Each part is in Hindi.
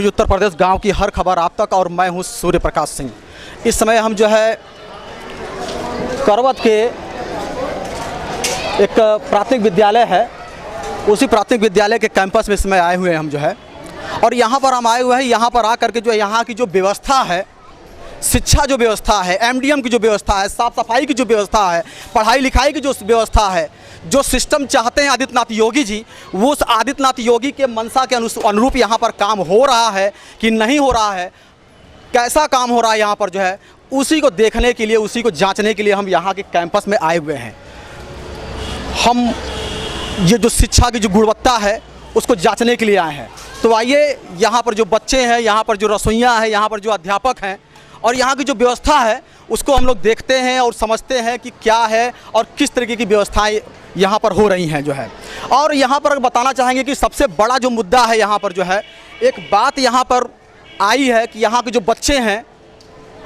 उत्तर प्रदेश गांव की हर खबर आप तक, और मैं हूं सूर्य प्रकाश सिंह। इस समय हम जो है करवत के एक प्राथमिक विद्यालय है, उसी प्राथमिक विद्यालय के कैंपस में इस समय आए हुए हैं हम जो है। और यहाँ पर हम आए हुए हैं, यहाँ पर आकर के जो यहाँ की जो व्यवस्था है, शिक्षा जो व्यवस्था है, एमडीएम की जो व्यवस्था है, साफ़ सफाई की जो व्यवस्था है, पढ़ाई लिखाई की जो व्यवस्था है, जो सिस्टम चाहते हैं आदित्यनाथ योगी जी, वो उस आदित्यनाथ योगी के मंशा के अनुरूप यहाँ पर काम हो रहा है कि नहीं हो रहा है, कैसा काम हो रहा है यहाँ पर जो है, उसी को देखने के लिए, उसी को जांचने के लिए हम यहाँ के कैंपस में आए हुए हैं। हम ये जो शिक्षा की जो गुणवत्ता है उसको जांचने के लिए आए हैं। तो आइए, यहाँ पर जो बच्चे हैं, यहाँ पर जो रसोइयाँ हैं, यहाँ पर जो अध्यापक हैं और यहाँ की जो व्यवस्था है उसको हम लोग देखते हैं और समझते हैं कि क्या है और किस तरीके की व्यवस्थाएं यहाँ पर हो रही हैं जो है। और यहाँ पर बताना चाहेंगे कि सबसे बड़ा जो मुद्दा है यहाँ पर जो है, एक बात यहाँ पर आई है कि यहाँ के जो बच्चे हैं,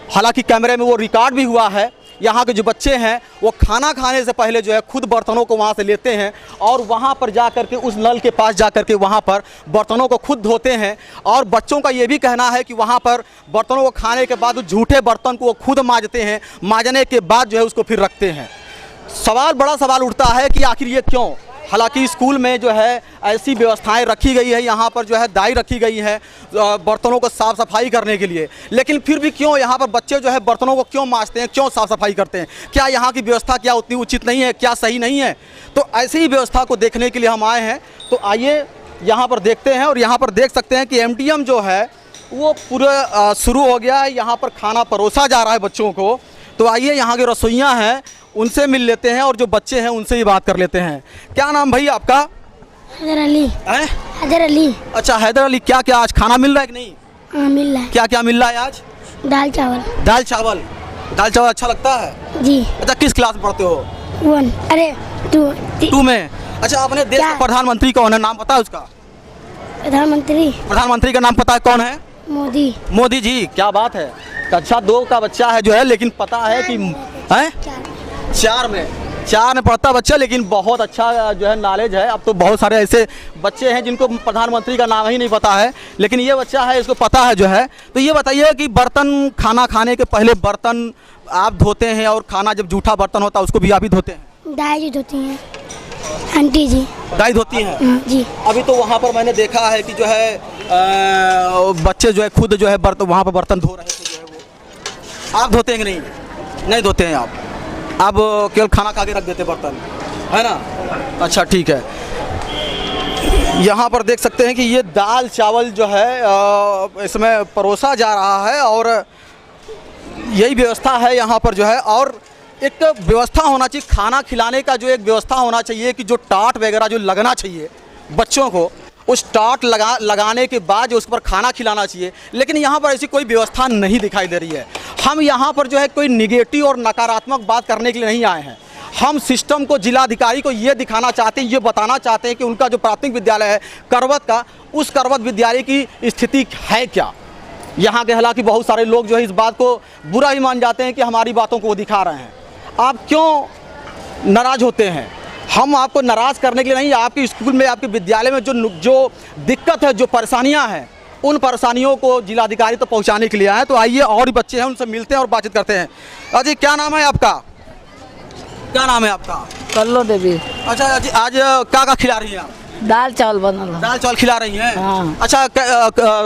हालांकि कैमरे में वो रिकॉर्ड भी हुआ है, यहाँ के जो बच्चे हैं वो खाना खाने से पहले जो है खुद बर्तनों को वहाँ से लेते हैं और वहाँ पर जा कर के उस नल के पास जा कर के वहाँ पर बर्तनों को खुद धोते हैं। और बच्चों का ये भी कहना है कि वहाँ पर बर्तनों को खाने के बाद उस झूठे बर्तन को वो खुद मांजते हैं, मांजने के बाद जो है उसको फिर रखते हैं। बड़ा सवाल उठता है कि आखिर ये क्यों? हालांकि स्कूल में जो है ऐसी व्यवस्थाएं रखी गई है, यहाँ पर जो है दाई रखी गई है बर्तनों को साफ़ सफाई करने के लिए, लेकिन फिर भी क्यों यहाँ पर बच्चे जो है बर्तनों को क्यों मांजते हैं, क्यों साफ़ सफाई करते हैं? क्या यहाँ की व्यवस्था क्या उतनी उचित नहीं है, क्या सही नहीं है? तो ऐसी ही व्यवस्था को देखने के लिए हम आए हैं। तो आइए यहाँ पर देखते हैं। और यहाँ पर देख सकते हैं कि एमडीएम जो है वो पूरा शुरू हो गया है, यहाँ पर खाना परोसा जा रहा है बच्चों को। तो आइए, यहाँ के रसोइयाँ हैं उनसे मिल लेते हैं और जो बच्चे हैं उनसे ही बात कर लेते हैं। क्या नाम भाई आपका? हैदर अली। हैदर अली। अच्छा हैदर अली, क्या क्या आज खाना मिल रहा है कि नहीं? हाँ मिल रहा है। क्या क्या मिल रहा है आज? दाल चावल। दाल चावल। दाल चावल अच्छा लगता है जी। अच्छा, किस क्लास में पढ़ते हो? 1 अरे 2 में। अच्छा, अपने देश का प्रधानमंत्री कौन है, नाम पता है उसका? प्रधानमंत्री का नाम पता है, कौन है? मोदी। मोदी जी, क्या बात है। कक्षा 2 का बच्चा है जो है, लेकिन पता है कि है 4 में पढ़ता बच्चा, लेकिन बहुत अच्छा जो है नॉलेज है। अब तो बहुत सारे ऐसे बच्चे हैं जिनको प्रधानमंत्री का नाम ही नहीं पता है, लेकिन ये बच्चा है, इसको पता है जो है। तो ये बताइए कि बर्तन, खाना खाने के पहले बर्तन आप धोते हैं और खाना जब जूठा बर्तन होता है उसको भी आप ही धोते हैं? दाई जी धोती हैं, आंटी जी। दाई धोती हैं जी। अभी तो वहाँ पर मैंने देखा है कि जो है बच्चे जो है खुद जो है वहाँ पर बर्तन धो रहे थे जो है, वो आप धोते हैं कि नहीं? नहीं धोते हैं आप केवल खाना खा के रख देते बर्तन, है ना? अच्छा ठीक है। यहाँ पर देख सकते हैं कि ये दाल चावल जो है इसमें परोसा जा रहा है और यही व्यवस्था है यहाँ पर जो है। और एक व्यवस्था होना चाहिए खाना खिलाने का, जो एक व्यवस्था होना चाहिए कि जो टाट वगैरह जो लगना चाहिए बच्चों को, उस टाट लगाने के बाद जो उस पर खाना खिलाना चाहिए, लेकिन यहाँ पर ऐसी कोई व्यवस्था नहीं दिखाई दे रही है। हम यहाँ पर जो है कोई निगेटिव और नकारात्मक बात करने के लिए नहीं आए हैं। हम सिस्टम को, जिलाधिकारी को ये दिखाना चाहते हैं, ये बताना चाहते हैं कि उनका जो प्राथमिक विद्यालय है करवत का, उस करवत विद्यालय की स्थिति है क्या यहाँ के। हालांकि बहुत सारे लोग जो है इस बात को बुरा ही मान जाते हैं कि हमारी बातों को वो दिखा रहे हैं। आप क्यों नाराज़ होते हैं? हम आपको नाराज़ करने के लिए नहीं, आपके स्कूल में, आपके विद्यालय में जो दिक्कत है, जो परेशानियां हैं, उन परेशानियों को जिलाधिकारी तक पहुंचाने के लिए आए। तो आइए, और भी बच्चे हैं उनसे मिलते हैं और बातचीत करते हैं। अजी, क्या नाम है आपका? क्या नाम है आपका? कल्लो देवी। अच्छा अजी, आज क्या खिला रही हैं आप? दाल चावल बनल। दाल चावल खिला रही हैं? हाँ। अच्छा,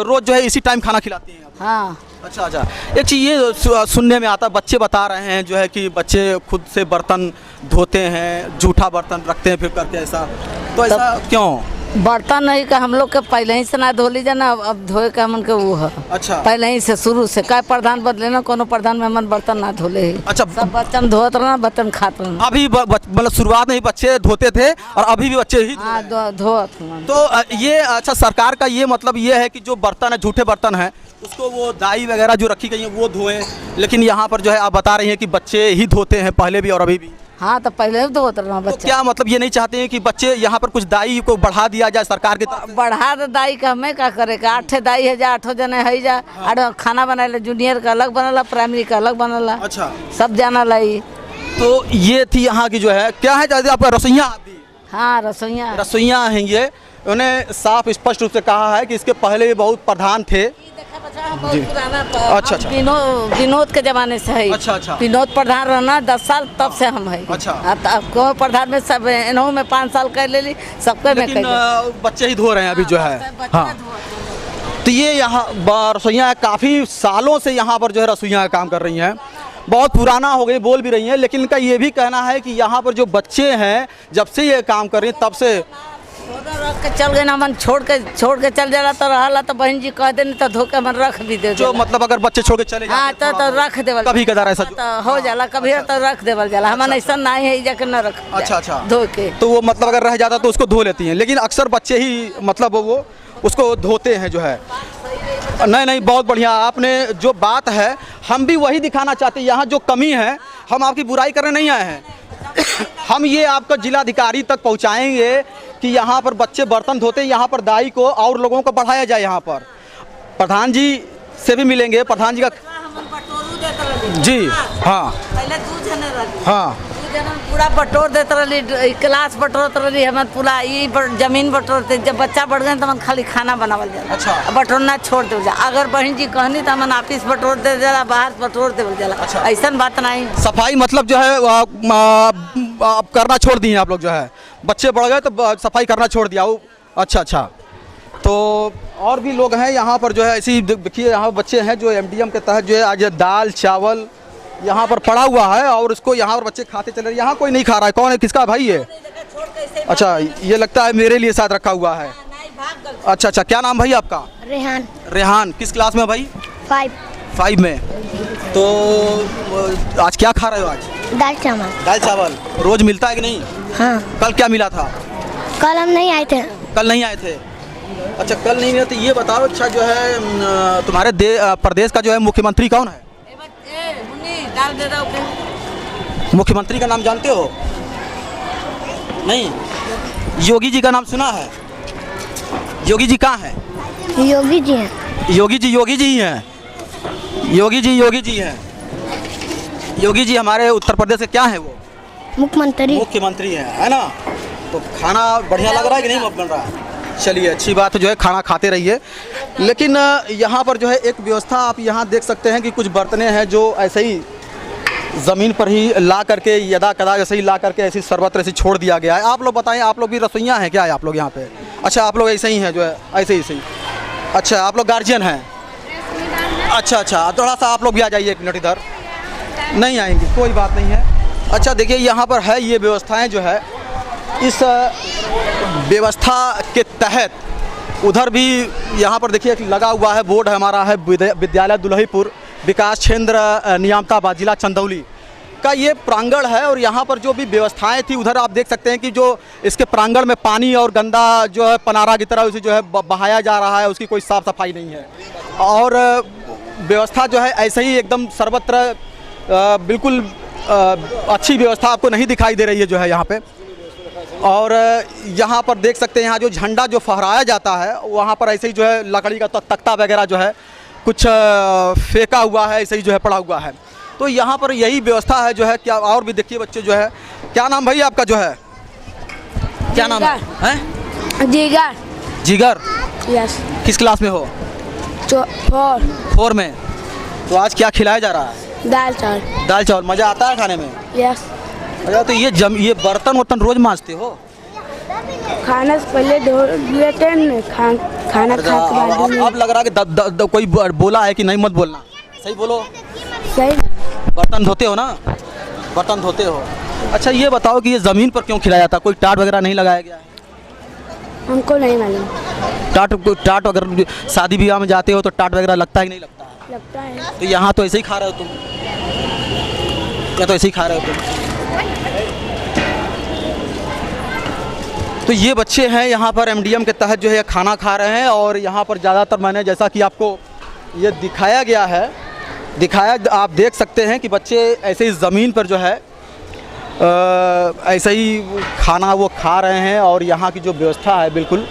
रोज़ जो है इसी टाइम खाना खिलाती हैं आप? हाँ। अच्छा। एक चीज़ ये सुनने में आता, बच्चे बता रहे हैं जो है कि बच्चे खुद से बर्तन धोते हैं, जूठा बर्तन रखते हैं फिर करके, ऐसा तो ऐसा क्यों? बर्तन नहीं का हम लोग के पहले ही से ना धो लीजिए ना, अब धोए का मन के वो है। अच्छा, पहले ही से शुरू से का प्रधान बदले ना, कोनो प्रधान में मन बर्तन ना धोले ही। अच्छा, सब बर्तन धोत रहना, बर्तन खाते रहना। अभी मतलब शुरुआत में ही बच्चे धोते थे और अभी भी बच्चे ही धोत। तो ये अच्छा, सरकार का ये मतलब ये है कि जो बर्तन है, झूठे बर्तन है, उसको वो दाई वगैरह जो रखी गई है वो धोएं, लेकिन यहाँ पर जो है आप बता रही हैं कि बच्चे ही धोते हैं, पहले भी और अभी भी। हाँ, तो पहले भी धोते रहना बच्चा। तो क्या मतलब ये नहीं चाहते हैं कि बच्चे यहाँ पर कुछ दाई को बढ़ा दिया जाए सरकार की तरफ? बढ़ा दे दाई का, हमें क्या करे का? 8 दाई है जा, 8 जने है जा। और खाना बनाए, जूनियर का अलग बनला, प्राइमरी का अलग बनला। अच्छा, सब जाना लाई। तो ये थी यहाँ की जो है, क्या है आपका रसोइया? हाँ, रसोइया हैं ये। उन्होंने साफ स्पष्ट रूप से कहा है कि इसके पहले भी बहुत प्रधान थे। जी। अच्छा। विनोद के जमाने से है। अच्छा। विनोद प्रधान रहना 10 साल तब से हम है। अच्छा। अब को प्रधान में सब इन्हों में 5 साल कर ले ली, सबके में लेकिन बच्चे ही धो रहे हैं अभी जो है। हाँ, तो ये यहाँ रसोइयाँ काफ़ी सालों से यहाँ पर जो है रसोइयाँ काम कर रही हैं, बहुत पुराना हो गई, बोल भी रही हैं। लेकिन इनका ये भी कहना है कि यहाँ पर जो बच्चे हैं जब से ये काम कर रही हैं तब से रख के चल गए ना, मन छोड़ के चल जाला तो रहला तो बहन जी कह देनी तो धोके मन रख भी दे। जो मतलब अगर बच्चे छोड़ के चले हाँ तो रख देवल, कभी कदार ऐसा तो हो जाला, कभी तो रख देवल जाला। हमारा ऐसा नहीं है जाके न रख। अच्छा धो के तो वो मतलब अगर रह जाता तो उसको धो लेती हैं, लेकिन अक्सर बच्चे ही मतलब वो उसको धोते हैं जो है। नहीं, बहुत बढ़िया आपने जो बात है, हम भी वही दिखाना चाहते हैं। यहाँ जो कमी है, हम आपकी बुराई करने नहीं आए हैं हम ये आपका जिलाधिकारी तक पहुँचाएंगे कि यहाँ पर बच्चे बर्तन धोते हैं, यहाँ पर दाई को और लोगों को बढ़ाया जाए। यहाँ पर प्रधान जी से भी मिलेंगे, प्रधान जी का जी। हाँ हाँ, पूरा बटोर देते रही, क्लास बटोरत रही, हमें पूरा जमीन बटोरते। जब बच्चा बढ़ गए तो हम खाली खाना बनावल जाला। अच्छा। बटोरना छोड़ दे जा, अगर बहन जी कहनी तो हम ऑफिस बटोर दे जाला, बाहर बटोर दे जाला। अच्छा। ऐसा बात नहीं। सफाई मतलब जो है आप करना छोड़ दिए आप लोग जो है, बच्चे बढ़ गए तो सफाई करना छोड़ दिया वो। अच्छा। तो और भी लोग हैं यहाँ पर जो है ऐसी देखिए, यहाँ बच्चे हैं जो एमडीएम के तहत जो है आज दाल चावल यहाँ पर पड़ा हुआ है और उसको यहाँ पर बच्चे खाते चले रहे। यहाँ कोई नहीं खा रहा है, कौन है, किसका भाई है? अच्छा, ये लगता है मेरे लिए साथ रखा हुआ है। अच्छा, क्या नाम भाई आपका? रेहान। किस क्लास में भाई? 5 में। तो आज क्या खा रहे हो? आज दाल चावल रोज मिलता है कि नहीं? हाँ। कल क्या मिला था? कल हम नहीं आए थे। कल नहीं आए थे? अच्छा, कल नहीं मिला। तो ये बताओ, अच्छा जो है तुम्हारे प्रदेश का जो है मुख्यमंत्री कौन है? मुख्यमंत्री का नाम जानते हो? नहीं। योगी जी का नाम सुना है? योगी जी कहाँ है? योगी जी हैं। योगी जी ही हैं। योगी जी हमारे उत्तर प्रदेश के क्या है? वो मुख्यमंत्री है ना? तो खाना बढ़िया लग रहा है कि नहीं बन रहा है? चलिए, अच्छी बात है जो है, खाना खाते रहिए। लेकिन यहाँ पर जो है एक व्यवस्था आप यहाँ देख सकते हैं कि कुछ बर्तने हैं जो ऐसे ही ज़मीन पर ही ला करके यदा कदा ऐसे ही ला करके ऐसी सर्वत्र ऐसे छोड़ दिया गया है। आप लोग बताएं, आप लोग भी रसोइयाँ हैं क्या है आप लोग यहाँ पे? अच्छा, आप लोग ऐसे ही हैं जो है, ऐसे ही। अच्छा, आप लोग गार्जियन हैं? अच्छा, थोड़ा सा आप लोग भी आ जाइए, 1 मिनट इधर। नहीं आएंगे, कोई बात नहीं है। अच्छा, देखिए यहाँ पर है ये व्यवस्थाएँ जो है, इस व्यवस्था के तहत उधर भी यहाँ पर देखिए लगा हुआ है, बोर्ड है हमारा है विद्यालय दुल्हीपुर विकास क्षेत्र नियामताबाद जिला चंदौली का ये प्रांगण है। और यहाँ पर जो भी व्यवस्थाएं थी उधर आप देख सकते हैं कि जो इसके प्रांगण में पानी और गंदा जो है पनारा की तरह उसे जो है बहाया जा रहा है, उसकी कोई साफ सफाई नहीं है। और व्यवस्था जो है ऐसे ही एकदम सर्वत्र बिल्कुल अच्छी व्यवस्था आपको नहीं दिखाई दे रही है जो है यहाँ पे। और यहाँ पर देख सकते हैं, यहाँ जो झंडा जो फहराया जाता है वहाँ पर ऐसे ही जो है लकड़ी का तख्ता वगैरह जो है कुछ फेंका हुआ है, ऐसे ही जो है पड़ा हुआ है। तो यहाँ पर यही व्यवस्था है जो है। क्या और भी देखिए बच्चे जो है, क्या नाम भाई आपका जो है, क्या नाम है? जिगर। यस। किस क्लास में हो? 4 में। तो आज क्या खिलाया जा रहा है? दाल चावल। मज़ा आता है खाने में? यस। अच्छा, तो ये बर्तन रोज मांजते हो? खाना से पहले धो लेते हैं, खाना खा के। अब लग रहा है कि कोई बोला है कि नहीं मत बोलना, सही बोलो। सही। बर्तन धोते हो ना? बर्तन धोते हो। अच्छा, ये बताओ कि ये ज़मीन पर क्यों खिलाया जाता? कोई टाट वगैरह नहीं लगाया गया है? हमको नहीं मालूम। टाट अगर शादी ब्याह में जाते हो तो टाट वगैरह लगता है कि नहीं लगता है? लगता है। तो यहाँ तो ऐसे ही खा रहे हो तुम? क्या तो ऐसे ही खा रहे हो तुम? तो ये बच्चे हैं यहाँ पर एमडीएम के तहत जो है खाना खा रहे हैं। और यहाँ पर ज़्यादातर मैंने जैसा कि आपको ये दिखाया गया है, आप देख सकते हैं कि बच्चे ऐसे ही ज़मीन पर जो है ऐसे ही खाना वो खा रहे हैं। और यहाँ की जो व्यवस्था है बिल्कुल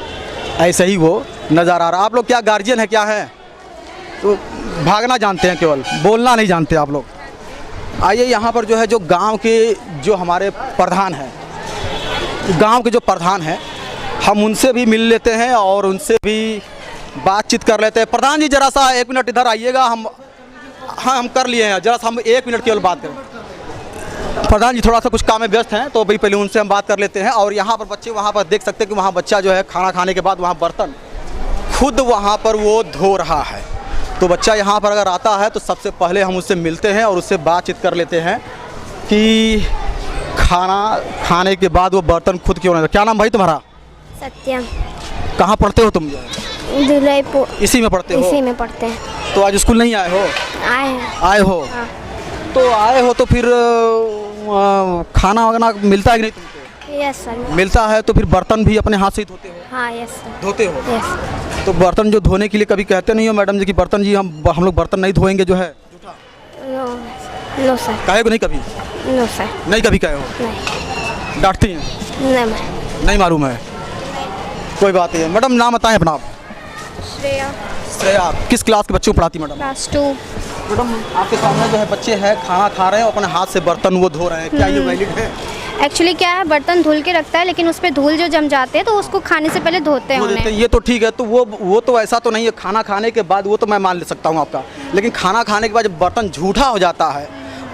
ऐसे ही वो नज़र आ रहा है। आप लोग क्या गार्जियन है क्या है? तो भागना जानते हैं, केवल बोलना नहीं जानते आप लोग। आइए, यहाँ पर जो है जो गांव के जो हमारे प्रधान हैं, गांव के जो प्रधान हैं, हम उनसे भी मिल लेते हैं और उनसे भी बातचीत कर लेते हैं। प्रधान जी जरा सा 1 मिनट इधर आइएगा। हम कर लिए हैं, जरा सा हम 1 मिनट केवल बात करें। प्रधान जी थोड़ा सा कुछ काम में व्यस्त हैं, तो भाई पहले उनसे हम बात कर लेते हैं। और यहाँ पर बच्चे, वहाँ पर देख सकते हैं कि वहाँ बच्चा जो है खाना खाने के बाद वहाँ बर्तन खुद वहाँ पर वो धो रहा है। तो बच्चा यहाँ पर अगर आता है तो सबसे पहले हम उससे मिलते हैं और उससे बातचीत कर लेते हैं कि खाना खाने के बाद वो बर्तन खुद क्यों नहीं। क्या नाम भाई तुम्हारा? सत्यम। कहाँ पढ़ते हो तुम? दुलईपुर। इसी में पढ़ते हो? इसी में पढ़ते हैं। तो आज स्कूल नहीं आए हो? आए हो। हाँ। तो आए हो तो फिर खाना वगैरह मिलता है कि नहीं तुमको? Yes sir. मिलता है तो फिर बर्तन भी अपने हाथ से ही धोते हो? हाँ यस सर। धोते हो? यस। तो बर्तन जो धोने के लिए कभी कहते नहीं हो मैडम जी कि बर्तन जी हम लोग बर्तन नहीं धोएंगे जो है? No sir. कहे को नहीं कभी? No sir. नहीं कभी कहे हो? नहीं। डांटती हैं? नहीं मालूम है, कोई बात नहीं है। मैडम नाम बताएं अपना आप। श्रेया। श्रेया, किस क्लास के बच्चों को पढ़ाती मैडम? क्लास 2। मैडम आपके सामने जो है बच्चे हैं खाना खा रहे हैं और अपने हाथ से बर्तन वो धो रहे हैं, क्या ये वैलिड है? एक्चुअली क्या है, बर्तन धुल के रखता है लेकिन उस पर धूल जो जम जाते हैं तो उसको खाने से पहले धोते हैं उन्हें। ये तो ठीक है, तो वो तो ऐसा तो नहीं है। खाना खाने के बाद वो तो मैं मान ले सकता हूँ आपका, लेकिन खाना खाने के बाद जब बर्तन झूठा हो जाता है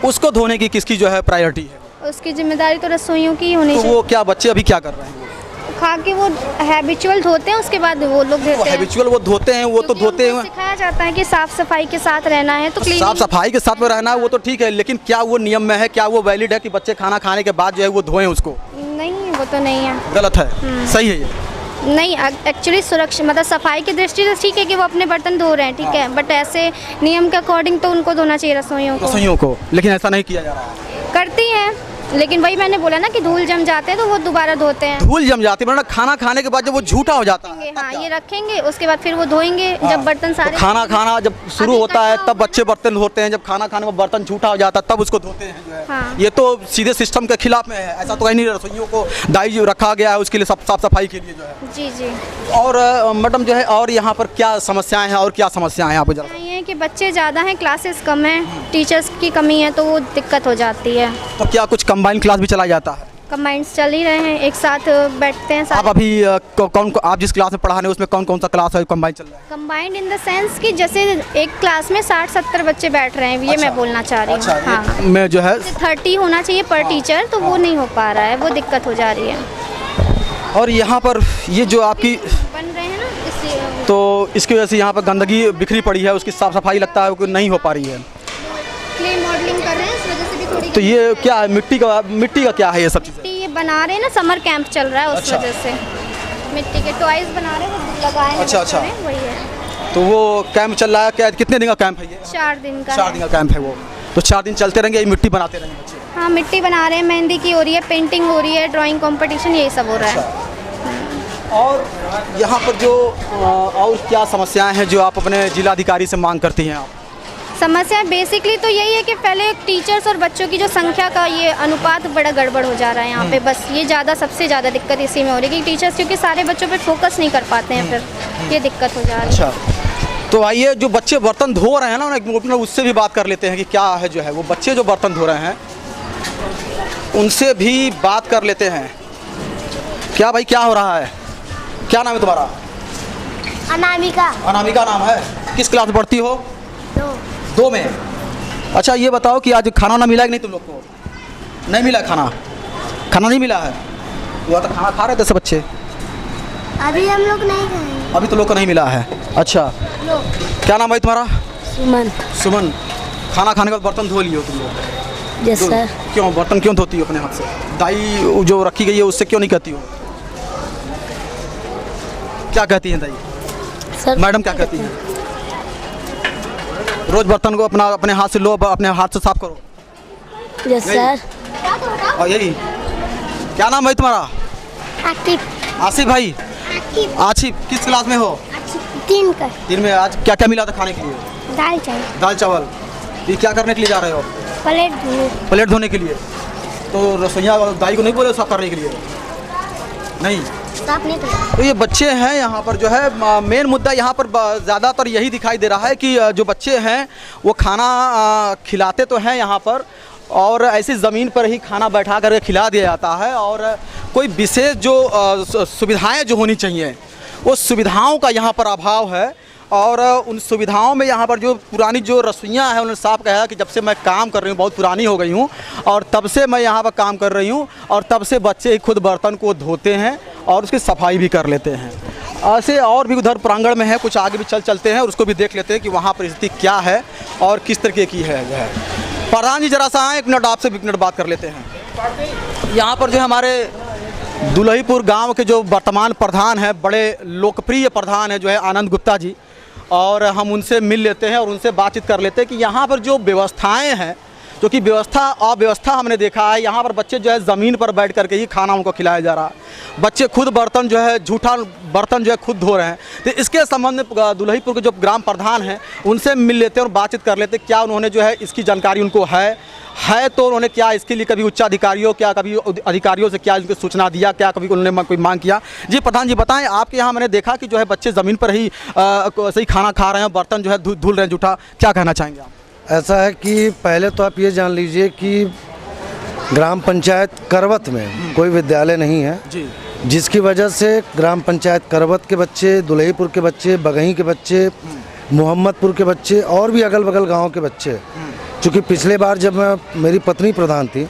उसको धोने की किसकी जो है प्रायोरिटी है? उसकी जिम्मेदारी तो रसोइयों की होनी तो चाहिए। वो क्या बच्चे अभी क्या कर रहे हैं? खा के वो हैबिचुअल धोते हैं, उसके बाद वो लोग देते हैं। हैबिचुअल वो धोते हैं, वो तो धोते हैं। सिखाया जाता है कि साफ सफाई के साथ रहना है, तो साफ सफाई के साथ में रहना है वो तो ठीक है, लेकिन क्या वो नियम में है, क्या वो वैलिड है कि बच्चे खाना खाने के बाद जो है वो धोएं उसको? नहीं, वो तो नहीं है, गलत है। सही है ये? नहीं, एक्चुअली सुरक्षा मतलब सफाई की दृष्टि से ठीक है कि वो अपने बर्तन धो रहे हैं, ठीक है, बट ऐसे नियम के अकॉर्डिंग तो उनको धोना चाहिए रसोइयों को। लेकिन ऐसा नहीं किया जा रहा है। करती हैं, लेकिन वही मैंने बोला ना कि धूल जम जाते हैं तो वो दोबारा धोते हैं। धूल जम जाती है मतलब खाना खाने के बाद जब वो झूठा हो जाता है? हाँ, ये रखेंगे, उसके बाद फिर वो धोएंगे। जब बर्तन सारे तो खाना जब शुरू होता है तब बच्चे बर्तन धोते हैं, जब खाना खाने में बर्तन झूठा हो जाता है तब उसको धोते हैं जो है। हाँ। ये तो सीधे सिस्टम के खिलाफ में है, ऐसा तो कहीं नहीं। रसोइयों को दाई रखा गया है उसके लिए साफ सफाई के लिए जो है। जी जी। और मैडम जो है और यहाँ पर क्या समस्याएं हैं और क्या समस्याएं हैं आपको जरा? ये है कि बच्चे ज़्यादा हैं, क्लासेस कम हैं, टीचर्स की कमी है, तो वो दिक्कत हो जाती है। तो क्या कुछ कंबाइन क्लास भी चलाया जाता है? कंबाइंड्स चल ही रहे हैं, एक साथ बैठते हैं आप अभी आप जिस क्लास में पढ़ा रहे हैं उसमें कौन सा क्लास है कंबाइन चल रहा है? कंबाइंड इन द सेंस कि जैसे एक क्लास में 60-70 बच्चे बैठ रहे हैं, ये मैं बोलना चाह रही हूँ। हाँ, मैं जो है 30 होना चाहिए पर टीचर, तो वो नहीं हो पा रहा है, वो दिक्कत हो जा रही है। और यहाँ पर ये जो आपकी बन रहे हैं ना, इसलिए तो इसकी वजह से यहाँ पर गंदगी बिखरी पड़ी है, उसकी साफ सफाई लगता है कि नहीं हो पा रही है। क्ले मॉडलिंग कर रहे हैं, इस वजह से भी थोड़ी। तो ये क्या है, मिट्टी का क्या है ये सब चीज़ें? ये बना रहे हैं ना, समर कैंप चल रहा है, उस वजह से मिट्टी के टॉयज बना रहे हैं, वो लगाए हैं। अच्छा। वही है। तो वो कैंप चल रहा है, क्या कितने दिन का कैंप है ये? 4 दिन का। 4 दिन का कैंप है वो। तो 4 दिन चलते रहेंगे, ये मिट्टी बनाते रहेंगे बच्चे? हाँ, मिट्टी बना रहे हैं, मेहंदी की हो रही है, पेंटिंग हो रही है, ड्राइंग कंपटीशन, यही सब हो रहा है। और यहाँ पर जो और क्या समस्याएं हैं जो आप अपने जिलाधिकारी से मांग करती हैं आप? समस्या बेसिकली तो यही है कि पहले टीचर्स और बच्चों की जो संख्या का ये अनुपात बड़ा गड़बड़ हो जा रहा है यहाँ पे, बस ये सबसे ज़्यादा दिक्कत इसी में हो रही है कि टीचर्स क्योंकि सारे बच्चों पे फोकस नहीं कर पाते हैं, फिर ये दिक्कत हो जा रही है। अच्छा, तो आइए जो बच्चे बर्तन धो रहे हैं ना उससे भी बात कर लेते हैं कि क्या है जो है वो बच्चे जो बर्तन धो रहे हैं उनसे भी बात कर लेते हैं। क्या भाई क्या हो रहा है? क्या नाम है तुम्हारा? अनामिका। अनामिका नाम है। किस क्लास में पढ़ती हो? 2 में। अच्छा ये बताओ कि आज खाना ना मिला है कि नहीं तुम लोग को? नहीं मिला खाना नहीं मिला है? वो तो खाना खा रहे थे सब बच्चे। अभी हम लोग नहीं खाए। अभी तो लोग को नहीं मिला है। अच्छा, क्या नाम है तुम्हारा? सुमन। खाना खाने के बाद बर्तन धो लिए हो तुम लोग? Yes sir. क्यों बर्तन क्यों धोती हो अपने हाथ से? दाई जो रखी गई है उससे क्यों नहीं कहती हो? क्या कहती हैं दाई? सर मैडम क्या कहती हैं? रोज बर्तन को अपने हाथ से लो, अपने हाथ से साफ करो। Yes sir. और यही क्या नाम है तुम्हारा? आसिफ भाई। आसिफ किस क्लास में हो? 3 में। आज क्या क्या मिला था खाने के लिए? दाल चावल। ये क्या करने के लिए जा रहे हो? प्लेट धोने के लिए। तो रसोइया दाई को नहीं बोले साफ करने के लिए? नहीं। तो ये बच्चे हैं यहाँ पर जो है मेन मुद्दा यहाँ पर ज़्यादातर यही दिखाई दे रहा है कि जो बच्चे हैं वो खाना खिलाते तो हैं यहाँ पर और ऐसी ज़मीन पर ही खाना बैठा करके खिला दिया जाता है और कोई विशेष जो सुविधाएं जो होनी चाहिए वो सुविधाओं का यहाँ पर अभाव है। और उन सुविधाओं में यहाँ पर जो पुरानी जो रसोइयाँ हैं उन्होंने साफ कहा कि जब से मैं काम कर रही हूँ, बहुत पुरानी हो गई हूँ और तब से मैं यहाँ पर काम कर रही हूँ और तब से बच्चे ही खुद बर्तन को धोते हैं और उसकी सफाई भी कर लेते हैं। ऐसे और भी उधर प्रांगण में है, कुछ आगे भी चलते हैं और उसको भी देख लेते हैं कि वहाँ पर स्थिति क्या है और किस तरीके की है। जो है प्रधान जी जरा सा आए, 1 मिनट आपसे 1 मिनट बात कर लेते हैं। यहाँ पर जो हमारे दुलहीपुर गांव के जो वर्तमान प्रधान हैं, बड़े लोकप्रिय प्रधान है जो है आनंद गुप्ता जी, और हम उनसे मिल लेते हैं और उनसे बातचीत कर लेते हैं कि यहाँ पर जो व्यवस्थाएं हैं, जो कि अव्यवस्था हमने देखा है। यहाँ पर बच्चे जो है ज़मीन पर बैठ करके ही खाना उनको खिलाया जा रहा है। बच्चे खुद बर्तन जो है झूठा बर्तन जो है खुद धो रहे हैं। तो इसके संबंध में दुलहीपुर के जो ग्राम प्रधान हैं उनसे मिल लेते हैं और बातचीत कर लेते हैं, क्या उन्होंने जो है इसकी जानकारी उनको है तो उन्होंने क्या इसके लिए कभी उच्चाधिकारियों क्या कभी अधिकारियों से क्या इनको सूचना दिया, क्या कभी उन्होंने कोई मांग किया। जी प्रधान जी बताएं, आपके यहाँ मैंने देखा कि जो है बच्चे ज़मीन पर ही सही खाना खा रहे हैं, बर्तन जो है धुल रहे हैं झूठा, क्या कहना चाहेंगे आप? ऐसा है कि पहले तो आप ये जान लीजिए कि ग्राम पंचायत करवत में कोई विद्यालय नहीं है जी, जिसकी वजह से ग्राम पंचायत करवत के बच्चे, दुलहीपुर के बच्चे, बगही के बच्चे, मोहम्मदपुर के बच्चे और भी अगल बगल गाँव के बच्चे, चूँकि पिछले बार जब मेरी पत्नी प्रधान थी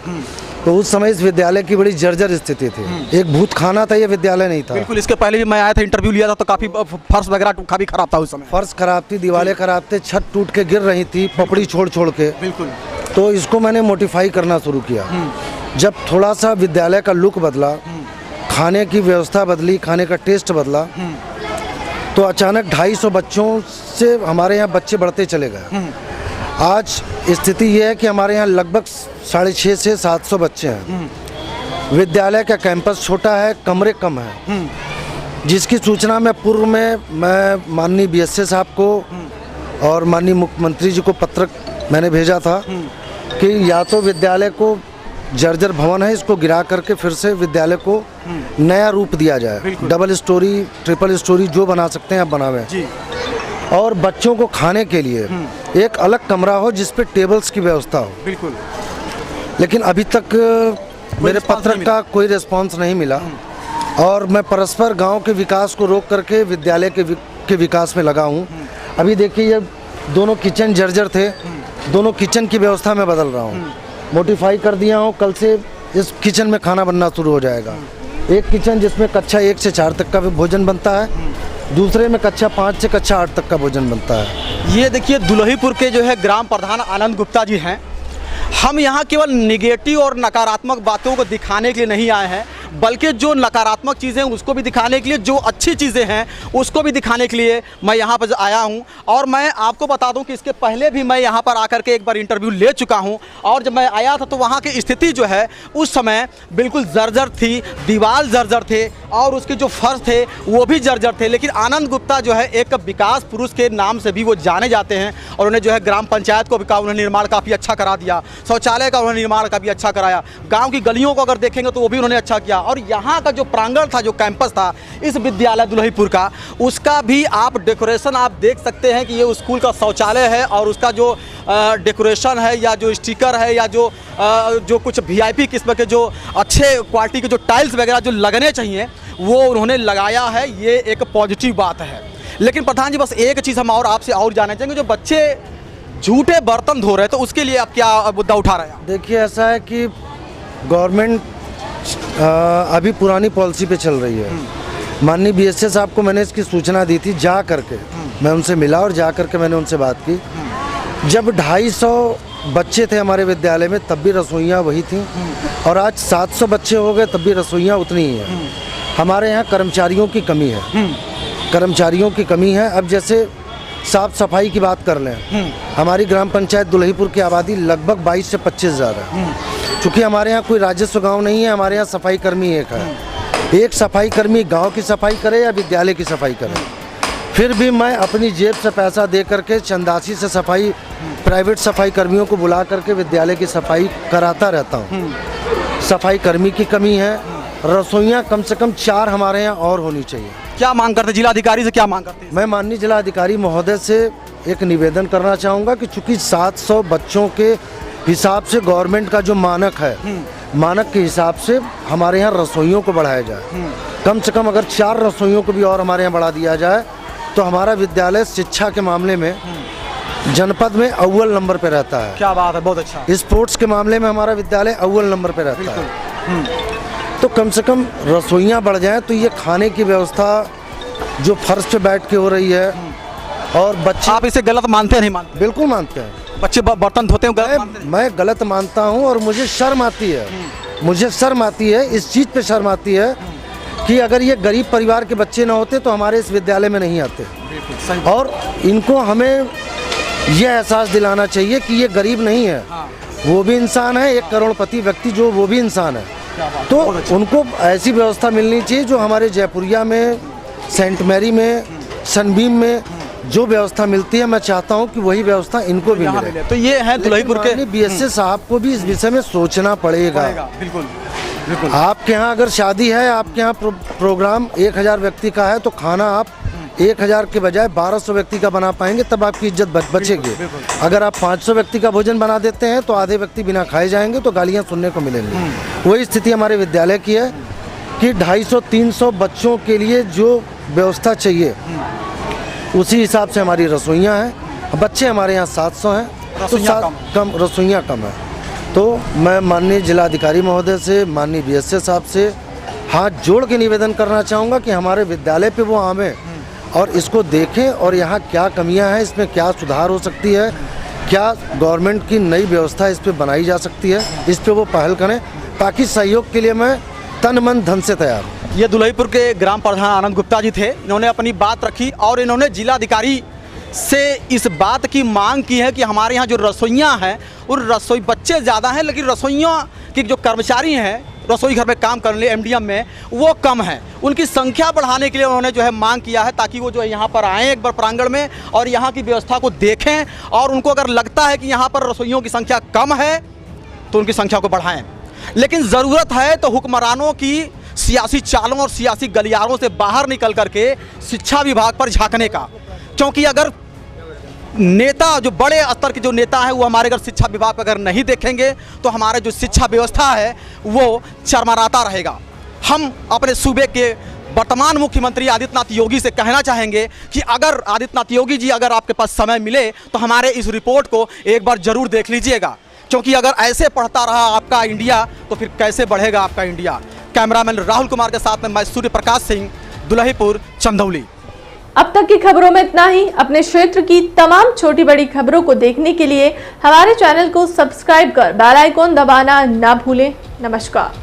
तो उस समय इस विद्यालय की बड़ी जर्जर स्थिति थी। एक भूत खाना था, ये विद्यालय नहीं था। बिल्कुल, इसके पहले भी मैं आया था, इंटरव्यू लिया था तो काफ़ी फर्श वगैरह काफ़ी खराब था उस समय। फर्श खराब थी, दीवारें खराब थे, छत टूट के गिर रही थी पपड़ी छोड़ के। बिल्कुल, तो इसको मैंने मोडिफाई करना शुरू किया। जब थोड़ा सा विद्यालय का लुक बदला, खाने की व्यवस्था बदली, खाने का टेस्ट बदला, तो अचानक 250 बच्चों से हमारे यहाँ बच्चे बढ़ते चले गए। आज स्थिति ये है कि हमारे यहाँ लगभग 650 से 700 बच्चे हैं। विद्यालय का कैंपस छोटा है, कमरे कम है, जिसकी सूचना मैं पूर्व में माननीय बीएसए साहब को और माननीय मुख्यमंत्री जी को पत्र मैंने भेजा था कि या तो विद्यालय को जर्जर भवन है, इसको गिरा करके फिर से विद्यालय को नया रूप दिया जाए, डबल स्टोरी, ट्रिपल स्टोरी जो बना सकते हैं आप बनावे जी। और बच्चों को खाने के लिए एक अलग कमरा हो जिस पे टेबल्स की व्यवस्था हो। बिल्कुल, लेकिन अभी तक मेरे पत्र का कोई रिस्पांस नहीं मिला और मैं परस्पर गांव के विकास को रोक करके विद्यालय के विकास में लगा हूं। अभी देखिए ये दोनों किचन जर्जर थे, दोनों किचन की व्यवस्था में बदल रहा हूं, मोडिफाई कर दिया हूं। कल से इस किचन में खाना बनना शुरू हो जाएगा। एक किचन जिसमें कक्षा 1 से 4 तक का भोजन बनता है, दूसरे में कक्षा 5 से कक्षा 8 तक का भोजन बनता है। ये देखिए दुलहीपुर के जो है ग्राम प्रधान आनंद गुप्ता जी हैं। हम यहाँ केवल निगेटिव और नकारात्मक बातों को दिखाने के लिए नहीं आए हैं, बल्कि जो नकारात्मक चीज़ें हैं उसको भी दिखाने के लिए, जो अच्छी चीज़ें हैं उसको भी दिखाने के लिए मैं यहाँ पर आया हूँ। और मैं आपको बता दूँ कि इसके पहले भी मैं यहाँ पर आकर के एक बार इंटरव्यू ले चुका हूँ और जब मैं आया था तो वहाँ की स्थिति जो है उस समय बिल्कुल जर्जर थी, दीवार जर्जर थे और उसके जो फर्श थे वो भी जर्जर थे। लेकिन आनंद गुप्ता जो है एक विकास पुरुष के नाम से भी वो जाने जाते हैं और उन्हें जो है ग्राम पंचायत को भी का उन्होंने निर्माण काफ़ी अच्छा करा दिया, शौचालय का उन्होंने निर्माण काफ़ी अच्छा कराया, गाँव की गलियों को अगर देखेंगे तो वो भी उन्होंने अच्छा किया। और यहाँ का जो प्रांगण था, जो कैंपस था इस विद्यालय दुलहीपुर का, उसका भी आप डेकोरेशन आप देख सकते हैं कि ये स्कूल का शौचालय है और उसका जो डेकोरेशन है या जो स्टिकर है या जो कुछ वीआईपी किस्म के जो अच्छे क्वालिटी के जो टाइल्स वगैरह जो लगने चाहिए वो उन्होंने लगाया है। ये एक पॉजिटिव बात है। लेकिन प्रधान जी बस एक चीज़ हम और आपसे और जानना चाहेंगे, जो बच्चे झूठे बर्तन धो रहे हैं तो उसके लिए आप क्या मुद्दा उठा रहे हैं? देखिए ऐसा है कि गवर्नमेंट अभी पुरानी पॉलिसी पे चल रही है। माननीय बीएसए साहब को मैंने इसकी सूचना दी थी, जा करके मैं उनसे मिला और जा करके मैंने उनसे बात की। जब 250 बच्चे थे हमारे विद्यालय में तब भी रसोइयाँ वही थीं और आज 700 बच्चे हो गए तब भी रसोइयाँ उतनी ही हैं। हमारे यहाँ कर्मचारियों की कमी है, कर्मचारियों की कमी है। अब जैसे साफ सफाई की बात कर लें, हमारी ग्राम पंचायत दुलहीपुर की आबादी लगभग 22 से 25 हज़ार है। चूँकि हमारे यहाँ कोई राजस्व गांव नहीं है, हमारे यहाँ सफाई कर्मी एक है। एक सफाई कर्मी गांव की सफाई करे या विद्यालय की सफाई करे, फिर भी मैं अपनी जेब से पैसा दे करके चंदासी से सफाई प्राइवेट सफाई कर्मियों को बुला करके विद्यालय की सफाई कराता रहता हूँ। सफाई कर्मी की कमी है। रसोइयाँ कम से कम 4 हमारे यहाँ और होनी चाहिए। क्या मांग करते जिलाधिकारी से, क्या मांग करते हैं? मैं माननीय जिलाधिकारी महोदय से एक निवेदन करना चाहूँगा कि चूँकि 700 बच्चों के हिसाब से गवर्नमेंट का जो मानक है मानक के हिसाब से हमारे यहाँ रसोइयों को बढ़ाया जाए। कम से कम अगर 4 रसोइयों को भी और हमारे यहाँ बढ़ा दिया जाए तो हमारा विद्यालय शिक्षा के मामले में जनपद में अव्वल नंबर पे रहता है। क्या बात है, बहुत अच्छा। स्पोर्ट्स के मामले में हमारा विद्यालय अव्वल नंबर पे रहता है। तो कम से कम रसोइयाँ बढ़ जाएं तो ये खाने की व्यवस्था जो फर्श पे बैठ के हो रही है, और बच्चे, आप इसे गलत मानते हैं? नहीं मानते? बिल्कुल मानते हैं। बच्चे बर्तन धोते हैं गलत मानते हैं? मैं गलत मानता हूँ और मुझे शर्म आती है। मुझे शर्म आती है, इस चीज़ पे शर्म आती है कि अगर ये गरीब परिवार के बच्चे ना होते तो हमारे इस विद्यालय में नहीं आते। और इनको हमें ये एहसास दिलाना चाहिए कि ये गरीब नहीं है, वो भी इंसान है, एक करोड़पति व्यक्ति जो वो भी इंसान है। तो उनको ऐसी व्यवस्था मिलनी चाहिए जो हमारे जयपुरिया में, सेंट मैरी में, सनबीम में जो व्यवस्था मिलती है, मैं चाहता हूं कि वही व्यवस्था इनको भी मिले। तो ये है दुल्हिपुर के बीएसए साहब को भी इस विषय में सोचना पड़ेगा। बिल्कुल बिल्कुल। आपके यहाँ अगर शादी है, आपके यहाँ प्रोग्राम 1000 व्यक्ति का है, तो खाना आप 1000 के बजाय 1200 व्यक्ति का बना पाएंगे, तब आपकी इज्जत बचेगी। अगर आप 500 व्यक्ति का भोजन बना देते हैं तो आधे व्यक्ति बिना खाए जाएंगे, तो गालियाँ सुनने को मिलेंगी। वही स्थिति हमारे विद्यालय की है कि 250-300 बच्चों के लिए जो व्यवस्था चाहिए उसी हिसाब से हमारी रसोइयाँ हैं। बच्चे हमारे यहाँ 700 हैं, तो रसोइयाँ कम है। तो मैं माननीय जिलाधिकारी महोदय से, माननीय बीएसए साहब से हाथ जोड़ के निवेदन करना चाहूँगा कि हमारे विद्यालय पे वो आवें और इसको देखें, और यहाँ क्या कमियाँ हैं, इसमें क्या सुधार हो सकती है, क्या गवर्नमेंट की नई व्यवस्था इस पर बनाई जा सकती है, इस पर वो पहल करें। ताकि सहयोग के लिए मैं तन मन धन से तैयार हूँ। ये दुल्हिपुर के ग्राम प्रधान आनंद गुप्ता जी थे। इन्होंने अपनी बात रखी और इन्होंने जिलाधिकारी से इस बात की मांग की है कि हमारे यहाँ जो रसोइयाँ हैं, और रसोई बच्चे ज़्यादा हैं लेकिन रसोइयों के जो कर्मचारी हैं रसोई घर में काम करने लिए एमडीएम में, वो कम है। उनकी संख्या बढ़ाने के लिए उन्होंने जो है मांग किया है, ताकि वो जो है यहाँ पर आएँ एक बार प्रांगण में और यहाँ की व्यवस्था को देखें, और उनको अगर लगता है कि यहाँ पर रसोइयों की संख्या कम है तो उनकी संख्या को बढ़ाएं। लेकिन ज़रूरत है तो हुक्मरानों की सियासी चालों और सियासी गलियारों से बाहर निकल करके शिक्षा विभाग पर झांकने का, क्योंकि अगर नेता, जो बड़े स्तर के जो नेता हैं, वो हमारे अगर शिक्षा विभाग पर अगर नहीं देखेंगे तो हमारा जो शिक्षा व्यवस्था है वो चरमराता रहेगा। हम अपने सूबे के वर्तमान मुख्यमंत्री आदित्यनाथ योगी से कहना चाहेंगे कि अगर आदित्यनाथ योगी जी, अगर आपके पास समय मिले तो हमारे इस रिपोर्ट को एक बार ज़रूर देख लीजिएगा, क्योंकि अगर ऐसे पढ़ता रहा आपका इंडिया तो फिर कैसे बढ़ेगा आपका इंडिया। कैमरामैन राहुल कुमार के साथ में मैं सूर्य प्रकाश सिंह, दुल्हिपुर, चंदौली। अब तक की खबरों में इतना ही। अपने क्षेत्र की तमाम छोटी बड़ी खबरों को देखने के लिए हमारे चैनल को सब्सक्राइब कर बेल आइकॉन दबाना ना भूलें। नमस्कार।